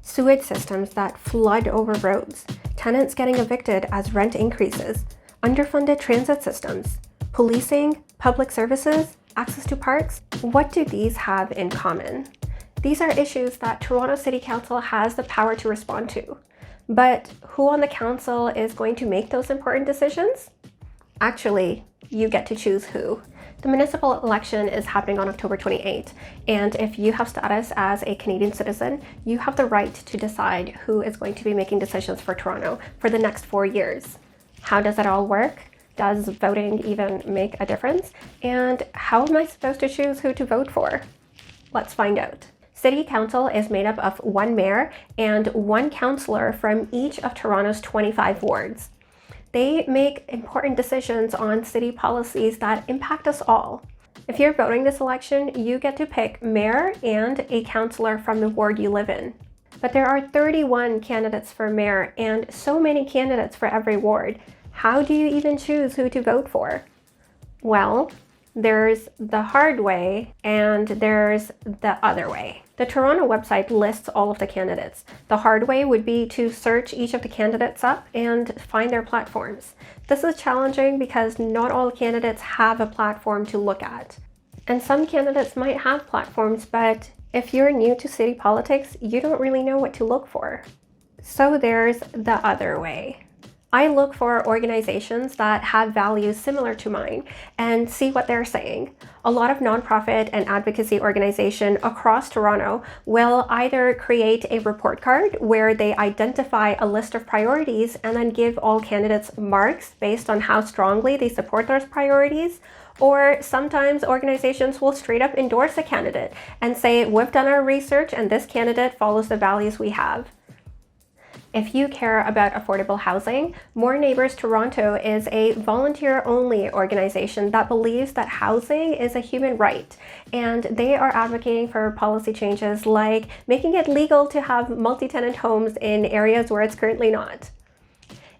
sewage systems that flood over roads, tenants getting evicted as rent increases, underfunded transit systems, policing, public services, access to parks. What do these have in common? These are issues that Toronto City Council has the power to respond to. But who on the council is going to make those important decisions? Actually, you get to choose who. The municipal election is happening on October 28th, and if you have status as a Canadian citizen, you have the right to decide who is going to be making decisions for Toronto for the next 4 years. How does it all work? Does voting even make a difference? And how am I supposed to choose who to vote for? Let's find out. City Council is made up of one mayor and one councillor from each of Toronto's 25 wards. They make important decisions on city policies that impact us all. If you're voting this election, you get to pick mayor and a councillor from the ward you live in. But there are 31 candidates for mayor and so many candidates for every ward. How do you even choose who to vote for? Well, there's the hard way and there's the other way. The Toronto website lists all of the candidates. The hard way would be to search each of the candidates up and find their platforms. This is challenging because not all candidates have a platform to look at. And some candidates might have platforms, but if you're new to city politics, you don't really know what to look for. So there's the other way. I look for organizations that have values similar to mine and see what they're saying. A lot of nonprofit and advocacy organizations across Toronto will either create a report card where they identify a list of priorities and then give all candidates marks based on how strongly they support those priorities, or sometimes organizations will straight up endorse a candidate and say, we've done our research and this candidate follows the values we have. If you care about affordable housing, More Neighbours Toronto is a volunteer-only organization that believes that housing is a human right, and they are advocating for policy changes like making it legal to have multi-tenant homes in areas where it's currently not.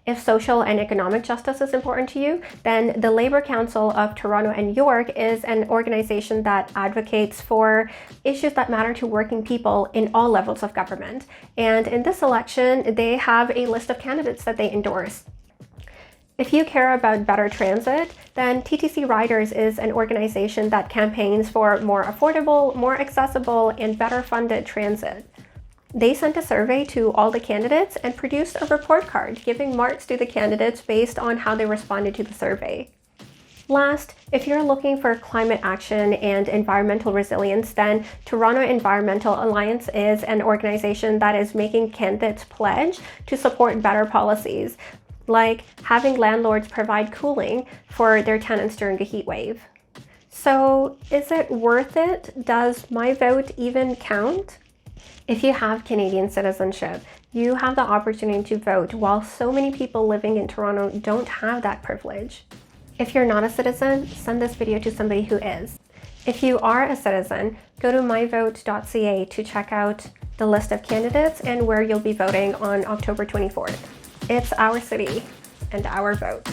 If social and economic justice is important to you, then the Labour Council of Toronto and York is an organization that advocates for issues that matter to working people in all levels of government. And in this election, they have a list of candidates that they endorse. If you care about better transit, then TTC Riders is an organization that campaigns for more affordable, more accessible, and better funded transit. They sent a survey to all the candidates and produced a report card giving marks to the candidates based on how they responded to the survey. Last, if you're looking for climate action and environmental resilience, then Toronto Environmental Alliance is an organization that is making candidates pledge to support better policies, like having landlords provide cooling for their tenants during a heat wave. So, is it worth it? Does my vote even count? If you have Canadian citizenship, you have the opportunity to vote, while so many people living in Toronto don't have that privilege. If you're not a citizen, send this video to somebody who is. If you are a citizen, go to myvote.ca to check out the list of candidates and where you'll be voting on October 24th. It's our city and our vote.